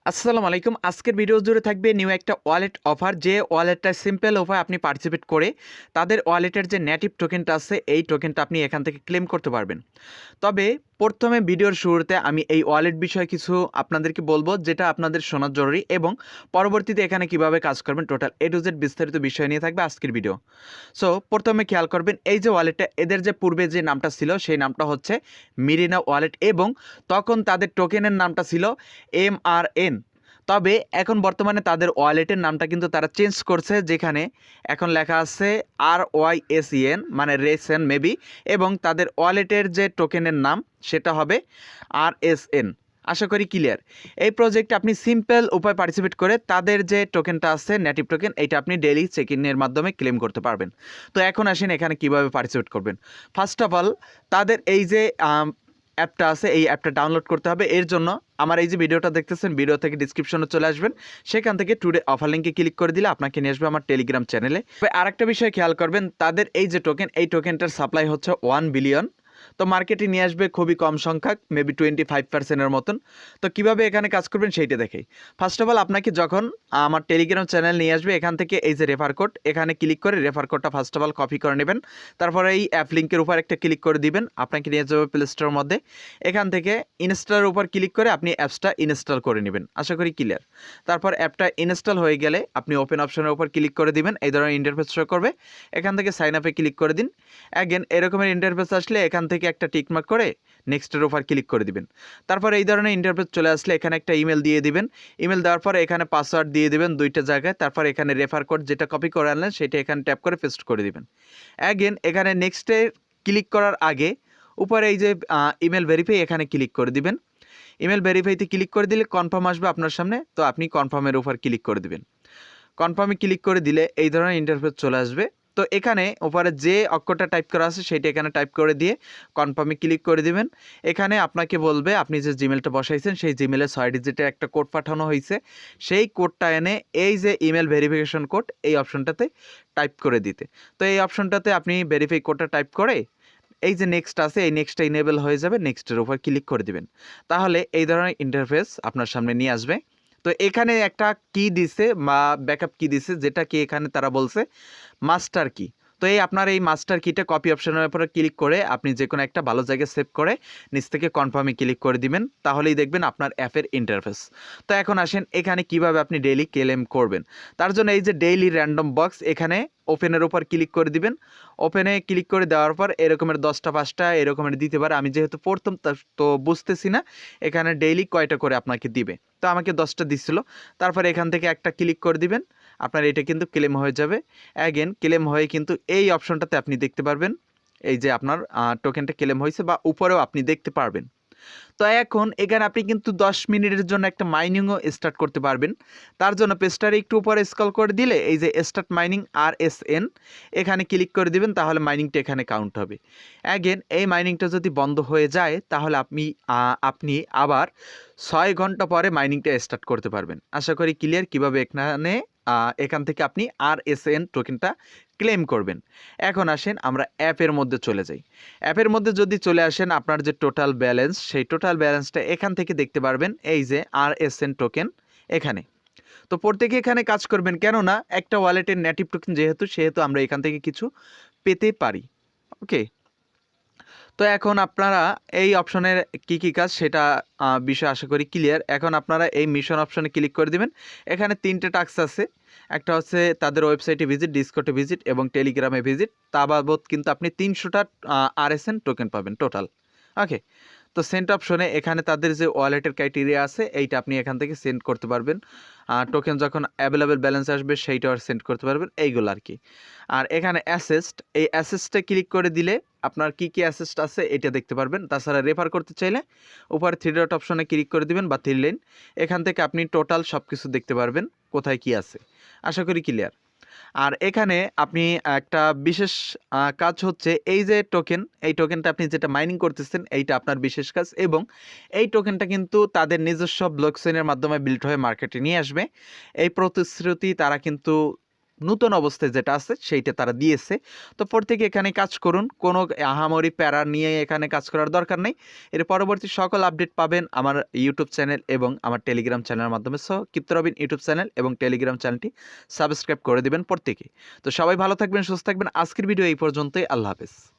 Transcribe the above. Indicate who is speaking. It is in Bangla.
Speaker 1: আসসালামু আলাইকুম। আজকের ভিডিও জুড়ে থাকবে নিউ একটা ওয়ালেট অফার, যে ওয়ালেটটা সিম্পল উপায়ে আপনি পার্টিসিপেট করে তাদের ওয়ালেটের যে নেটিভ টোকেনটা আছে এই টোকেনটা আপনি এখান থেকে ক্লেম করতে পারবেন। তবে প্রথমে ভিডিওর শুরুতে আমি এই ওয়ালেট বিষয়ে কিছু আপনাদেরকে বলবো, যেটা আপনাদের শোনা জরুরি, এবং পরবর্তীতে এখানে কিভাবে কাজ করবেন টোটাল এ টু জেড বিস্তারিত বিষয় নিয়ে থাকবে আজকের ভিডিও। সো প্রথমে খেয়াল করবেন, এই যে ওয়ালেটটা, এদের যে পূর্বে যে নামটা ছিল সেই নামটা হচ্ছে মিরিনা ওয়ালেট, এবং তখন তাদের টোকেনের নামটা ছিল MRN। তবে এখন বর্তমানে তাদের ওয়ালেটের নামটা কিন্তু তারা চেঞ্জ করছে, যেখানে এখন লেখা আছে RYSEN, মানে রেসেন মেবি, এবং তাদের ওয়ালেটের যে টোকেনের নাম সেটা হবে RSN। আশা করি ক্লিয়ার। এই প্রজেক্টে আপনি সিম্পল উপায় পার্টিসিপেট করে তাদের যে টোকেনটা আছে নেটিভ টোকেন, এইটা আপনি ডেইলি চেক ইনের মাধ্যমে ক্লেম করতে পারবেন। তো এখন আসেন এখানে কিভাবে পার্টিসিপেট করবেন। ফার্স্ট অফ অল, তাদের এই যে অ্যাপটা আছে এই অ্যাপটা ডাউনলোড করতে হবে। এর জন্য আমার এই যে ভিডিওটা দেখতেছেন, ভিডিও থেকে ডিসক্রিপশনে চলে আসবেন, সেখান থেকে টুডে অফার লিঙ্কে ক্লিক করে দিলে আপনাকে নিয়ে আসবে আমার টেলিগ্রাম চ্যানেলে। আরেকটা বিষয় খেয়াল করবেন, তাদের এই যে টোকেন, এই টোকেনটার সাপ্লাই হচ্ছে 1 বিলিয়ন। তো মার্কেটে নিয়ে আসবে খুবই কম সংখ্যক, মেবি 25%-এর মতন। তো কিভাবে এখানে কাজ করবেন সেইটা দেখেই। ফার্স্ট অফ অল, আপনাকে যখন আমার টেলিগ্রাম চ্যানেল নিয়ে আসবে, এখান থেকে এই যে রেফার কোড, এখানে ক্লিক করে রেফার কোডটা ফার্স্ট অফ অল কপি করে নেবেন। তারপরে এই অ্যাপ লিঙ্কের উপর একটা ক্লিক করে দিবেন, আপনাকে নিয়ে যাবে প্লে স্টোরের মধ্যে। এখান থেকে ইনস্টলের উপর ক্লিক করে আপনি অ্যাপসটা ইনস্টল করে নেবেন। আশা করি ক্লিয়ার। তারপর অ্যাপটা ইনস্টল হয়ে গেলে আপনি ওপেন অপশনের উপর ক্লিক করে দিবেন, এই ধরনের ইন্টারফেস শো করবে। এখান থেকে সাইন আপে ক্লিক করে দিন। অ্যাগেন এরকমের ইন্টারফেস আসলে এখান থেকে একটা টিকমার্ক করে নেক্সটের উপর ক্লিক করে দিবেন। তারপর এই ধরনের ইন্টারফেস চলে আসলে এখানে একটা ইমেল দিয়ে দিবেন। ইমেল দেওয়ার পরে এখানে পাসওয়ার্ড দিয়ে দিবেন দুইটা জায়গায়। তারপর এখানে রেফার কোড যেটা কপি করে আনলেন সেটা এখানে ট্যাপ করে পেস্ট করে দিবেন। অ্যাগেন এখানে নেক্সটে ক্লিক করার আগে উপরে এই যে ইমেল ভেরিফাই, এখানে ক্লিক করে দিবেন। ইমেল ভেরিফাইতে ক্লিক করে দিলে কনফার্ম আসবে আপনার সামনে, তো আপনি কনফার্মের উপর ক্লিক করে দিবেন। কনফার্মে ক্লিক করে দিলে এই ধরনের ইন্টারফেস চলে আসবে। তো এখানে উপরে যে অক্ষরটা টাইপ করা আছে সেটা এখানে টাইপ করে দিয়ে কনফার্মে ক্লিক করে দিবেন। এখানে আপনাকে বলবে আপনি যে জিমেলটা বসাইছেন সেই জিমেলে 6 ডিজিটের একটা কোড পাঠানো হয়েছে, সেই কোডটা এনে এই যে ইমেল ভেরিফিকেশন কোড এই অপশনটাতে টাইপ করে দিতে। তো এই অপশনটাতে আপনি ভেরিফাই কোডটা টাইপ করে এই যে নেক্সট আছে এই নেক্সটটা ইনেবল হয়ে যাবে, নেক্সটের উপর ক্লিক করে দিবেন। তাহলে এই ধরনের ইন্টারফেস আপনার সামনে নিয়ে আসবে। তো এখানে একটা কি দিছে বা ব্যাকআপ কি দিছে, যেটা কি এখানে তারা বলছে মাস্টার কি। তো এই আপনার এই মাস্টার কিটা কপি অপশনের উপরে ক্লিক করে আপনি যে কোনো একটা ভালো জায়গায় সেভ করে নিচ থেকে কনফার্মে ক্লিক করে দিবেন, তাহলেই দেখবেন আপনার অ্যাপের ইন্টারফেস। তো এখন আসেন এখানে কিভাবে আপনি ডেইলি ক্লেম করবেন। তার জন্য এই যে ডেইলি র্যান্ডম বক্স, এখানে ওপেনের উপর ক্লিক করে দিবেন। ওপেনে ক্লিক করে দেওয়ার পর এরকমের 10টা 5টা এরকমের দিতে পারে। আমি যেহেতু প্রথম তো বুঝতেছি না এখানে ডেইলি কয়টা করে আপনাকে দিবে। তো আমাকে 10টা দিচ্ছিল। তারপর এখান থেকে একটা ক্লিক করে দিবেন, আপনার এটা কিন্তু ক্লেম হয়ে যাবে। অ্যাগেন ক্লেম হয়ে কিন্তু এই অপশনটাতে আপনি দেখতে পারবেন এই যে আপনার টোকেনটা ক্লেম হয়েছে, বা উপরেও আপনি দেখতে পারবেন। তো এখন এখানে আপনি কিন্তু 10 মিনিটের জন্য একটা মাইনিংও স্টার্ট করতে পারবেন। তার জন্য পেজটার একটু উপরে স্ক্রল করে দিলে এই যে স্টার্ট মাইনিং RSN, এখানে ক্লিক করে দিবেন, তাহলে মাইনিংটা এখানে কাউন্ট হবে। অ্যাগেন এই মাইনিংটা যদি বন্ধ হয়ে যায় তাহলে আপনি আবার 6 ঘন্টা পরে মাইনিংটা স্টার্ট করতে পারবেন। আশা করি ক্লিয়ার কিভাবে এখান থেকে আপনি RSN টোকেনটা ক্লেম করবেন। এখন আসেন আমরা অ্যাপের মধ্যে চলে যাই। অ্যাপের মধ্যে যদি চলে আসেন, আপনার যে টোটাল ব্যালেন্স সেই টোটাল ব্যালেন্সটা এখান থেকে দেখতে পারবেন এই যে RSN টোকেন এখানে। তো প্রত্যেকে এখানে কাজ করবেন, কেননা একটা ওয়ালেটের নেটিভ টোকেন সেহেতু আমরা এখান থেকে কিছু পেতে পারি। ওকে। তো এখন আপনারা এই অপশনের কি কাজ সেটা বিষয় আশা করি ক্লিয়ার। এখন আপনারা এই মিশন অপশনে ক্লিক করে দিবেন। এখানে 3টে টাস্ক আছে। একটা হচ্ছে তাদের ওয়েবসাইটে ভিজিট, ডিসকর্ডে ভিজিট এবং টেলিগ্রামে ভিজিট। তা বাবদ কিন্তু আপনি 300টা RSN টোকেন পাবেন টোটাল। ওকে। তো সেন্ড অপশনে এখানে তাদের যে ওয়ালেটের ক্রাইটেরিয়া আছে এইটা আপনি এখান থেকে সেন্ড করতে পারবেন। টোকেন যখন অ্যাভেলেবেল ব্যালেন্স আসবে সেইটা আর সেন্ড করতে পারবেন, এইগুলো আর কি। আর এখানে অ্যাসেস্ট, এই অ্যাসেস্টে ক্লিক করে দিলে আপনার কি অ্যাসেস্ট আছে এটা দেখতে পারবেন। তাছাড়া রেফার করতে চাইলে উপরে 3 ডট অপশনে ক্লিক করে দিবেন বা 3 লাইন, এখান থেকে আপনি টোটাল সব কিছু দেখতে পারবেন কোথায় কি আছে। আশা করি ক্লিয়ার। আর এখানে আপনি একটা বিশেষ কাজ হচ্ছে এই যে টোকেন, এই টোকেনটা আপনি যেটা মাইনিং করতেছেন এইটা আপনার বিশেষ কাজ, এবং এই টোকেনটা কিন্তু তাদের নিজস্ব ব্লকচেইনের মাধ্যমে বিল্ড হয়ে মার্কেটে নিয়ে আসবে। এই প্রতিশ্রুতি তারা কিন্তু নতুন অবস্থায় যেটা আছে সেইটা তারা দিয়েছে। তো প্রত্যেকে এখানে কাজ করুন, কোনো আহামরি প্যারা নিয়ে এখানে কাজ করার দরকার নেই। এর পরবর্তী সকল আপডেট পাবেন আমার ইউটিউব চ্যানেল এবং আমার টেলিগ্রাম চ্যানেলের মাধ্যমে। সো কিপ্ত রবিন ইউটিউব চ্যানেল এবং টেলিগ্রাম চ্যানেলটি সাবস্ক্রাইব করে দেবেন প্রত্যেকে। তো সবাই ভালো থাকবেন, সুস্থ থাকবেন। আজকের ভিডিও এই পর্যন্তই। আল্লাহ হাফেজ।